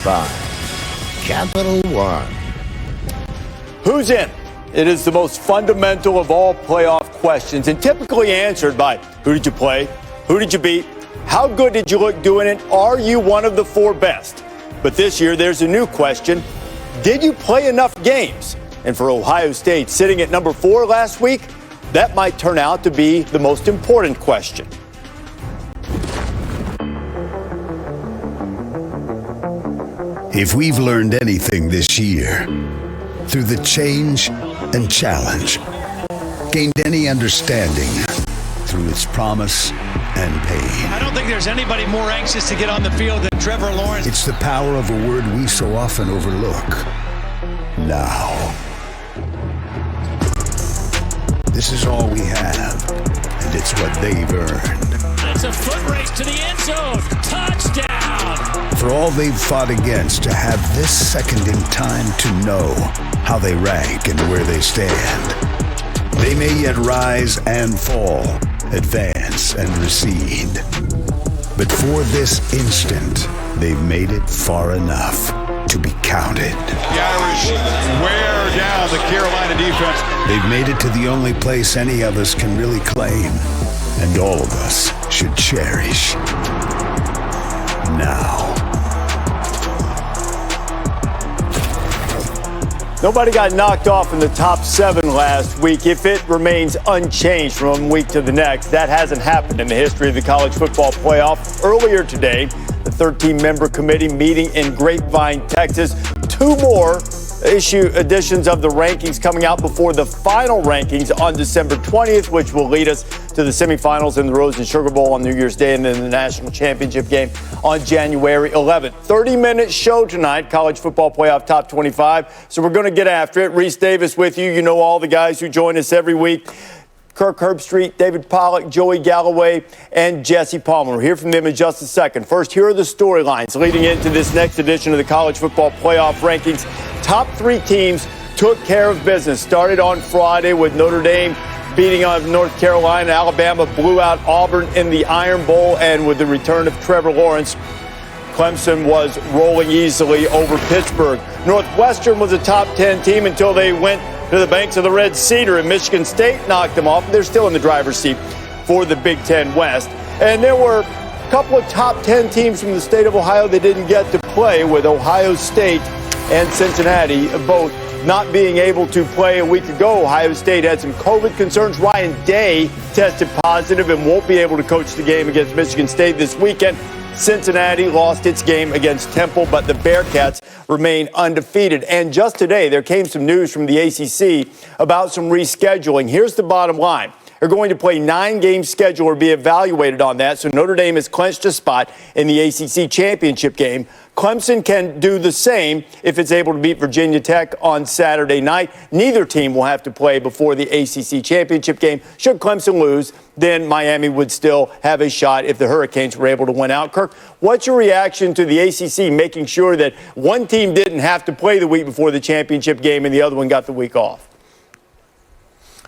5. Capital One. Who's in? It is the most fundamental of all playoff questions and typically answered by who did you play? Who did you beat? How good did you look doing it? Are you one of the 4 best? But this year, there's a new question. Did you play enough games? And for Ohio State, sitting at number 4 last week, that might turn out to be the most important question. If we've learned anything this year, through the change and challenge, gained any understanding through its promise and pain. I don't think there's anybody more anxious to get on the field than Trevor Lawrence. It's the power of a word we so often overlook. Now. This is all we have, and it's what they've earned. It's a foot race to the end zone. Touchdown! For all they've fought against, to have this second in time to know how they rank and where they stand. They may yet rise and fall, advance and recede. But for this instant, they've made it far enough to be counted. The Irish wear down the Carolina defense. They've made it to the only place any of us can really claim, and all of us should cherish. Now. Nobody got knocked off in the top 7 last week. If it remains unchanged from one week to the next, that hasn't happened in the history of the college football playoff. Earlier today, the 13-member committee meeting in Grapevine, Texas. 2 more editions of the rankings coming out before the final rankings on December 20th, which will lead us to the semifinals in the Rose and Sugar Bowl on New Year's Day and then the national championship game on January 11th. 30-minute show tonight, college football playoff top 25. So we're going to get after it. Reese Davis with you. You know all the guys who join us every week. Kirk Herbstreit, David Pollack, Joey Galloway, and Jesse Palmer. We'll hear from them in just a second. First, here are the storylines leading into this next edition of the college football playoff rankings. Top 3 teams took care of business. Started on Friday with Notre Dame beating on North Carolina. Alabama blew out Auburn in the Iron Bowl, and with the return of Trevor Lawrence, Clemson was rolling easily over Pittsburgh. Northwestern was a top 10 team until they went to the banks of the Red Cedar, and Michigan State knocked them off. They're still in the driver's seat for the Big Ten West. And there were a couple of top 10 teams from the state of Ohio that didn't get to play, with Ohio State and Cincinnati both not being able to play a week ago. Ohio State had some COVID concerns. Ryan Day tested positive and won't be able to coach the game against Michigan State this weekend. Cincinnati lost its game against Temple, but the Bearcats remain undefeated. And just today, there came some news from the ACC about some rescheduling. Here's the bottom line. They're going to play 9-game schedule or be evaluated on that. So Notre Dame has clinched a spot in the ACC championship game. Clemson can do the same if it's able to beat Virginia Tech on Saturday night. Neither team will have to play before the ACC championship game. Should Clemson lose, then Miami would still have a shot if the Hurricanes were able to win out. Kirk, what's your reaction to the ACC making sure that one team didn't have to play the week before the championship game and the other one got the week off?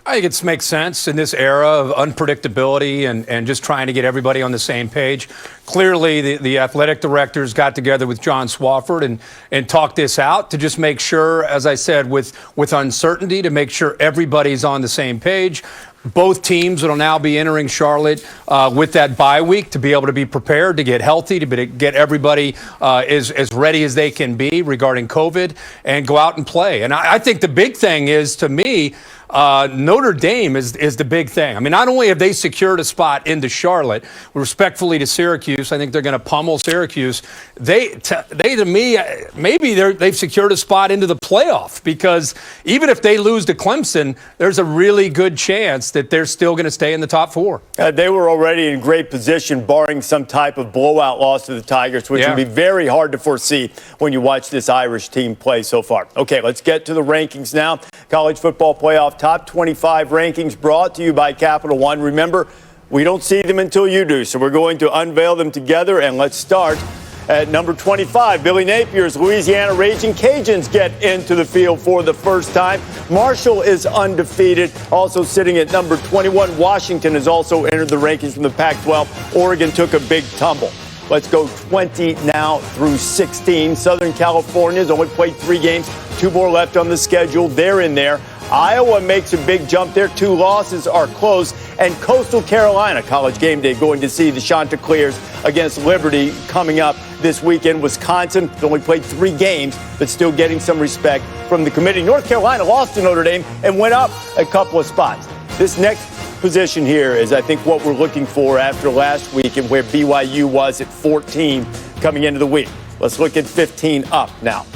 I think it makes sense in this era of unpredictability and just trying to get everybody on the same page. Clearly, the athletic directors got together with John Swofford and talked this out to just make sure, as I said, with uncertainty, to make sure everybody's on the same page. Both teams will now be entering Charlotte with that bye week to be able to be prepared, to get healthy, to get everybody as ready as they can be regarding COVID and go out and play. And I think the big thing is, to me, Notre Dame is the big thing. I mean, not only have they secured a spot into Charlotte, respectfully to Syracuse, I think they're going to pummel Syracuse. To me, maybe they've secured a spot into the playoff, because even if they lose to Clemson, there's a really good chance that they're still going to stay in the top 4. They were already in great position, barring some type of blowout loss to the Tigers, which would be very hard to foresee when you watch this Irish team play so far. Okay, let's get to the rankings now. College football playoff top 25 rankings brought to you by Capital One. Remember, we don't see them until you do, so we're going to unveil them together, and let's start at number 25. Billy Napier's Louisiana Raging Cajuns get into the field for the first time. Marshall is undefeated, also sitting at number 21. Washington has also entered the rankings from the Pac-12. Oregon took a big tumble. Let's go 20 now through 16. Southern California's only played 3 games, 2 more left on the schedule. They're in there. Iowa makes a big jump there. 2 losses are close. And Coastal Carolina, College game day, going to see the Chanticleers against Liberty coming up this weekend. Wisconsin has only played 3 games, but still getting some respect from the committee. North Carolina lost to Notre Dame and went up a couple of spots. This next position here is, I think, what we're looking for after last week and where BYU was at 14 coming into the week. Let's look at 15 up now.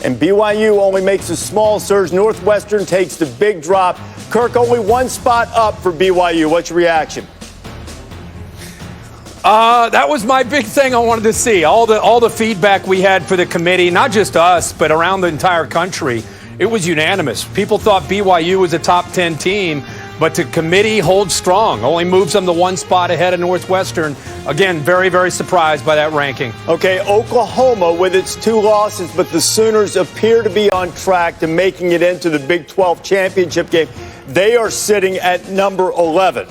And BYU only makes a small surge. Northwestern takes the big drop. Kirk, only 1 spot up for BYU. What's your reaction? That was my big thing I wanted to see. All the feedback we had for the committee, not just us, but around the entire country, it was unanimous. People thought BYU was a top 10 team, but the committee holds strong. Only moves them to 1 spot ahead of Northwestern. Again, very, very surprised by that ranking. Okay, Oklahoma with its 2 losses, but the Sooners appear to be on track to making it into the Big 12 championship game. They are sitting at number 11.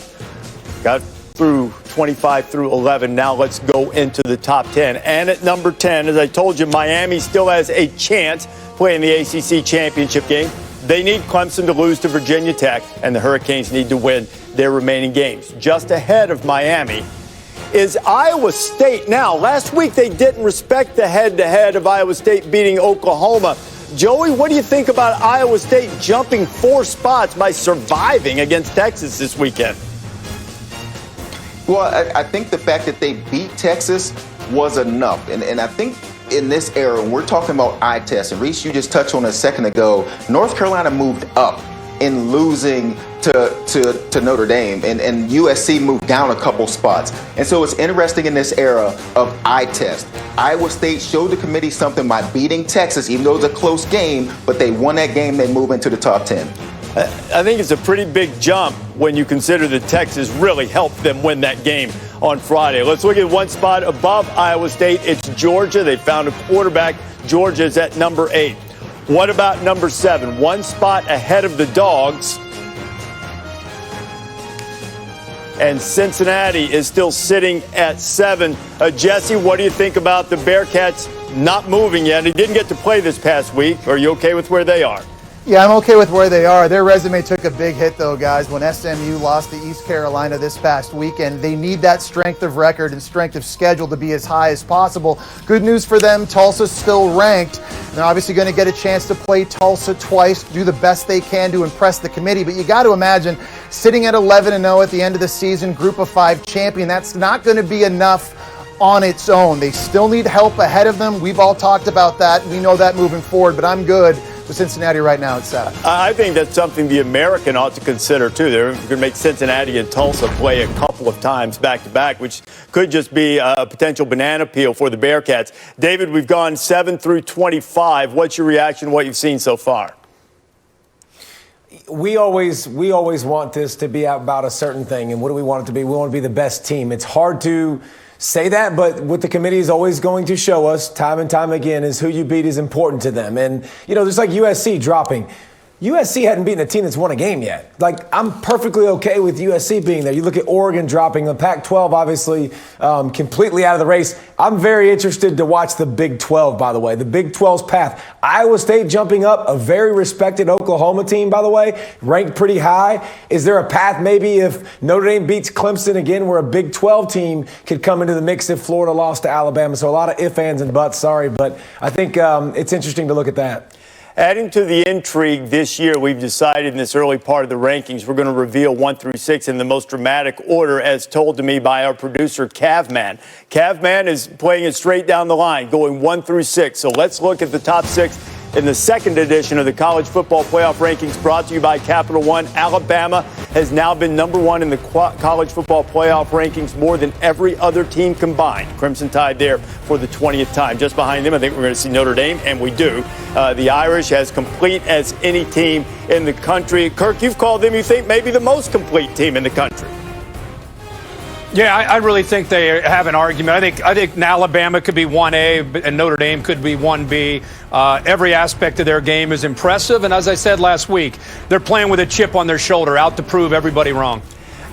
Got through 25 through 11. Now let's go into the top 10. And at number 10, as I told you, Miami still has a chance playing the ACC championship game. They need Clemson to lose to Virginia Tech, and the Hurricanes need to win their remaining games. Just ahead of Miami is Iowa State. Now, last week they didn't respect the head-to-head of Iowa State beating Oklahoma. Joey, what do you think about Iowa State jumping 4 spots by surviving against Texas this weekend? Well, I think the fact that they beat Texas was enough. And I think in this era, when we're talking about eye tests, and Reese, you just touched on it a second ago, North Carolina moved up in losing to Notre Dame, and USC moved down a couple spots. And so it's interesting in this era of eye test. Iowa State showed the committee something by beating Texas, even though it was a close game, but they won that game, they move into the top 10. I think it's a pretty big jump when you consider that Texas really helped them win that game on Friday. Let's look at 1 spot above Iowa State. It's Georgia. They found a quarterback. Georgia's at number 8. What about number 7? 1 spot ahead of the Dogs. And Cincinnati is still sitting at 7. Jesse, what do you think about the Bearcats not moving yet? They didn't get to play this past week. Are you okay with where they are? Yeah, I'm okay with where they are. Their resume took a big hit, though, guys, when SMU lost to East Carolina this past weekend. They need that strength of record and strength of schedule to be as high as possible. Good news for them, Tulsa's still ranked. They're obviously going to get a chance to play Tulsa twice, do the best they can to impress the committee. But you got to imagine, sitting at 11-0 at the end of the season, Group of 5 champion, that's not going to be enough on its own. They still need help ahead of them. We've all talked about that. We know that moving forward, but I'm good with Cincinnati right now at 7. I think that's something the American ought to consider, too. They're going to make Cincinnati and Tulsa play a couple of times back-to-back, which could just be a potential banana peel for the Bearcats. David, we've gone 7 through 25. What's your reaction to what you've seen so far? We always want this to be about a certain thing. And what do we want it to be? We want to be the best team. It's hard to say that, but what the committee is always going to show us time and time again is who you beat is important to them. And, you know, just like USC dropping. USC hadn't beaten a team that's won a game yet. Like, I'm perfectly okay with USC being there. You look at Oregon dropping, the Pac-12 obviously completely out of the race. I'm very interested to watch the Big 12, by the way, the Big 12's path. Iowa State jumping up, a very respected Oklahoma team, by the way, ranked pretty high. Is there a path maybe if Notre Dame beats Clemson again where a Big 12 team could come into the mix if Florida lost to Alabama? So a lot of ifs, ands, and buts, sorry, but I think it's interesting to look at that. Adding to the intrigue this year, we've decided in this early part of the rankings, we're going to reveal 1 through 6 in the most dramatic order, as told to me by our producer, Cavman. Cavman is playing it straight down the line, going 1 through 6. So let's look at the top 6 in the second edition of the College Football Playoff Rankings, brought to you by Capital One. Alabama has now been number 1 in the College Football Playoff Rankings more than every other team combined. Crimson Tide there for the 20th time. Just behind them, I think we're going to see Notre Dame, and we do. The Irish as complete as any team in the country. Kirk, you've called them, you think, maybe the most complete team in the country. Yeah, I really think they have an argument. I think Alabama could be 1A and Notre Dame could be 1B. Every aspect of their game is impressive. And as I said last week, they're playing with a chip on their shoulder, out to prove everybody wrong.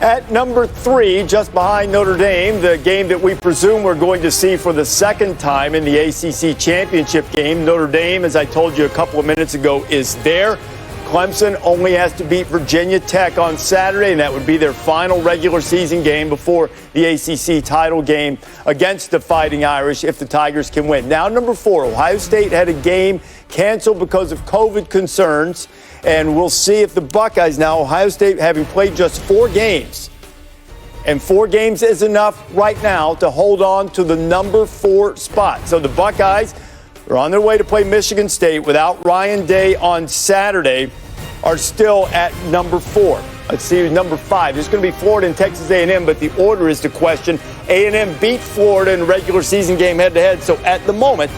At number 3, just behind Notre Dame, the game that we presume we're going to see for the second time in the ACC championship game. Notre Dame, as I told you a couple of minutes ago, is there. Clemson only has to beat Virginia Tech on Saturday, and that would be their final regular season game before the ACC title game against the Fighting Irish if the Tigers can win. Now, number 4, Ohio State had a game canceled because of COVID concerns, and we'll see if the Buckeyes now, Ohio State having played just 4 games, and 4 games is enough right now to hold on to the number 4 spot. So the Buckeyes are on their way to play Michigan State without Ryan Day on Saturday, are still at number 4. Let's see, number 5. There's going to be Florida and Texas A&M, but the order is the question. A&M beat Florida in a regular season game head-to-head, so at the moment,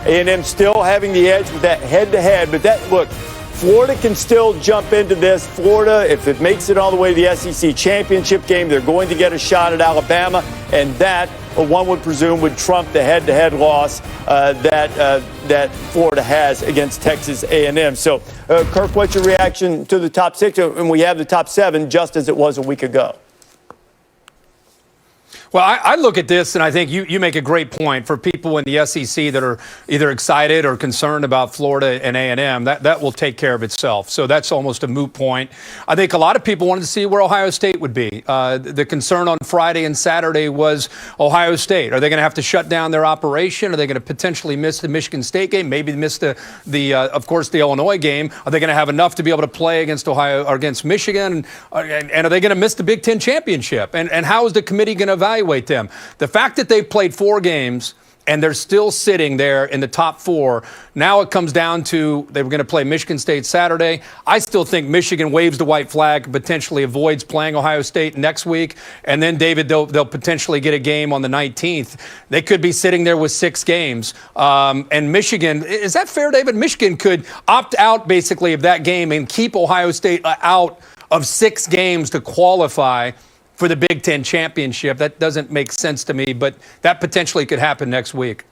A&M still having the edge with that head-to-head. But that, look, Florida can still jump into this. Florida, if it makes it all the way to the SEC championship game, they're going to get a shot at Alabama, and that, one would presume, would trump the head-to-head loss that Florida has against Texas A&M. So, Kirk, what's your reaction to the top 6? And we have the top 7 just as it was a week ago. Well, I look at this, and I think you make a great point for people in the SEC that are either excited or concerned about Florida and A&M. That will take care of itself. So that's almost a moot point. I think a lot of people wanted to see where Ohio State would be. The concern on Friday and Saturday was Ohio State. Are they going to have to shut down their operation? Are they going to potentially miss the Michigan State game? Maybe miss of course, the Illinois game. Are they going to have enough to be able to play against Ohio or against Michigan? And are they going to miss the Big Ten championship? And how is the committee going to evaluate them? The fact that they've played 4 games and they're still sitting there in the top 4, now it comes down to they were going to play Michigan State Saturday. I still think Michigan waves the white flag, potentially avoids playing Ohio State next week, and then, David, they'll potentially get a game on the 19th. They could be sitting there with 6 games. And Michigan, is that fair, David? Michigan could opt out basically of that game and keep Ohio State out of 6 games to qualify for the Big Ten championship. That doesn't make sense to me, but that potentially could happen next week.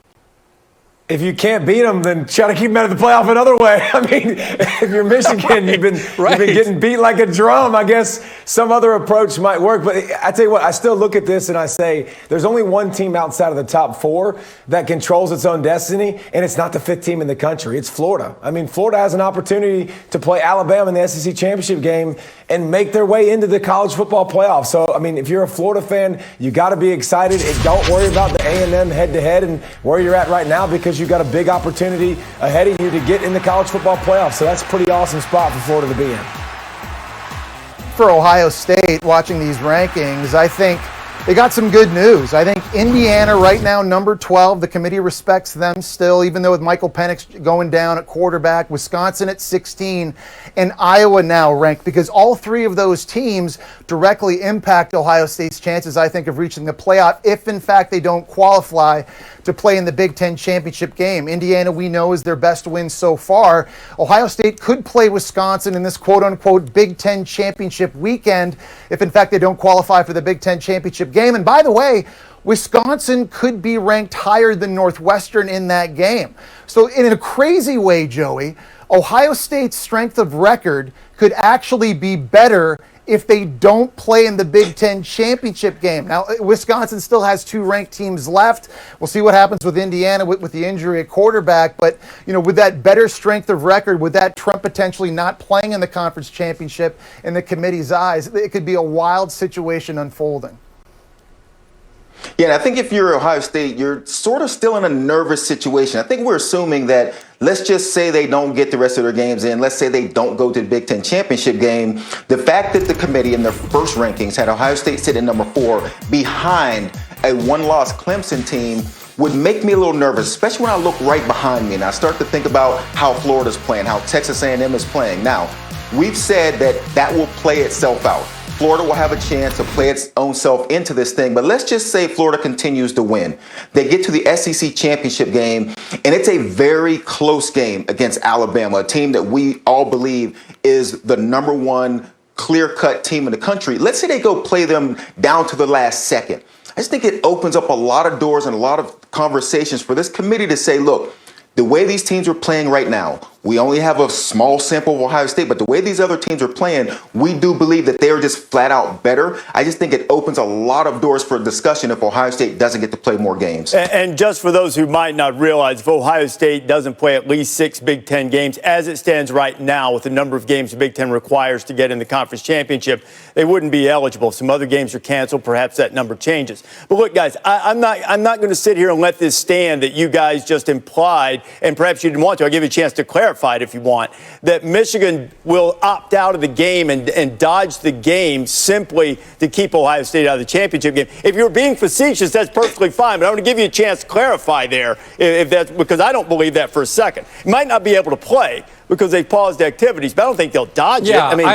If you can't beat them, then try to keep them out of the playoff another way. I mean, if you're Michigan, you've been getting beat like a drum. I guess some other approach might work. But I tell you what, I still look at this and I say there's only one team outside of the top 4 that controls its own destiny, and it's not the 5th team in the country. It's Florida. I mean, Florida has an opportunity to play Alabama in the SEC championship game and make their way into the college football playoff. So, I mean, if you're a Florida fan, you got to be excited. And don't worry about the A&M head-to-head and where you're at right now, because you've got a big opportunity ahead of you to get in the college football playoff. So that's a pretty awesome spot for Florida to be in. For Ohio State, watching these rankings, I think they got some good news. I think Indiana right now, number 12. The committee respects them still, even though with Michael Penix going down at quarterback. Wisconsin at 16, and Iowa now ranked, because all 3 of those teams directly impact Ohio State's chances, I think, of reaching the playoff if, in fact, they don't qualify to play in the Big Ten championship game. Indiana, we know, is their best win so far. Ohio State could play Wisconsin in this quote-unquote Big Ten championship weekend if, in fact, they don't qualify for the Big Ten championship game. And by the way, Wisconsin could be ranked higher than Northwestern in that game. So in a crazy way, Joey, Ohio State's strength of record could actually be better if they don't play in the Big Ten championship game. Now, Wisconsin still has 2 ranked teams left. We'll see what happens with Indiana with the injury at quarterback. But, you know, with that better strength of record, with that Trump potentially not playing in the conference championship in the committee's eyes, it could be a wild situation unfolding. Yeah, and I think if you're Ohio State, you're sort of still in a nervous situation. I think we're assuming that, let's just say they don't get the rest of their games in. Let's say they don't go to the Big Ten championship game. The fact that the committee in their first rankings had Ohio State sitting at number 4 behind a 1-loss Clemson team would make me a little nervous, especially when I look right behind me and I start to think about how Florida's playing, how Texas A&M is playing. Now, we've said that will play itself out. Florida will have a chance to play its own self into this thing. But let's just say Florida continues to win. They get to the SEC championship game, and it's a very close game against Alabama, a team that we all believe is the number 1 clear-cut team in the country. Let's say they go play them down to the last second. I just think it opens up a lot of doors and a lot of conversations for this committee to say, look, the way these teams are playing right now, We only have a small sample of Ohio State, but the way these other teams are playing, we do believe that they're just flat out better. I just think it opens a lot of doors for discussion if Ohio State doesn't get to play more games. And just for those who might not realize, if Ohio State doesn't play at least 6 Big Ten games, as it stands right now with the number of games the Big Ten requires to get in the conference championship, they wouldn't be eligible. If some other games are canceled, perhaps that number changes. But look, guys, I'm not going to sit here and let this stand that you guys just implied, and perhaps you didn't want to. I'll give you a chance to clarify it if you want, that Michigan will opt out of the game and dodge the game simply to keep Ohio State out of the championship game. If you're being facetious, that's perfectly fine, but I'm going to give you a chance to clarify there, if that's because I don't believe that for a second. You might not be able to play because they paused activities, but I don't think they'll dodge it. I mean,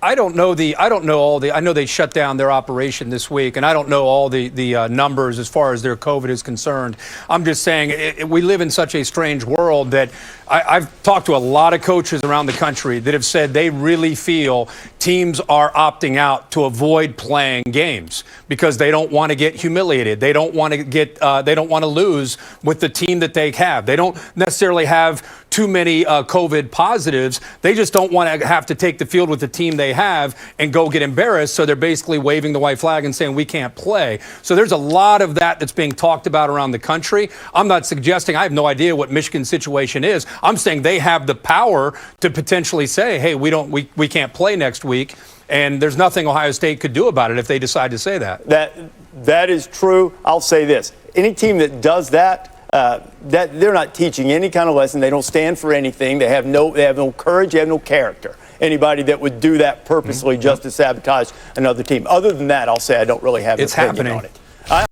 I don't know all the. I know they shut down their operation this week, and I don't know all the numbers as far as their COVID is concerned. I'm just saying we live in such a strange world that I've talked to a lot of coaches around the country that have said they really feel teams are opting out to avoid playing games because they don't want to get humiliated. They don't want to get. They don't want to lose with the team that they have. They don't necessarily have too many COVID positives. They just don't want to have to take the field with the team they have and go get embarrassed. So they're basically waving the white flag and saying we can't play. So there's a lot of that's being talked about around the country. I'm not suggesting, I have no idea what Michigan's situation is. I'm saying they have the power to potentially say, hey, we can't play next week. And there's nothing Ohio State could do about it if they decide to say that. That is true. I'll say this. Any team that does that they're not teaching any kind of lesson. They don't stand for anything. They have no courage. They have no character. Anybody that would do that purposely just to sabotage another team. Other than that, I'll say I don't really have an opinion on it.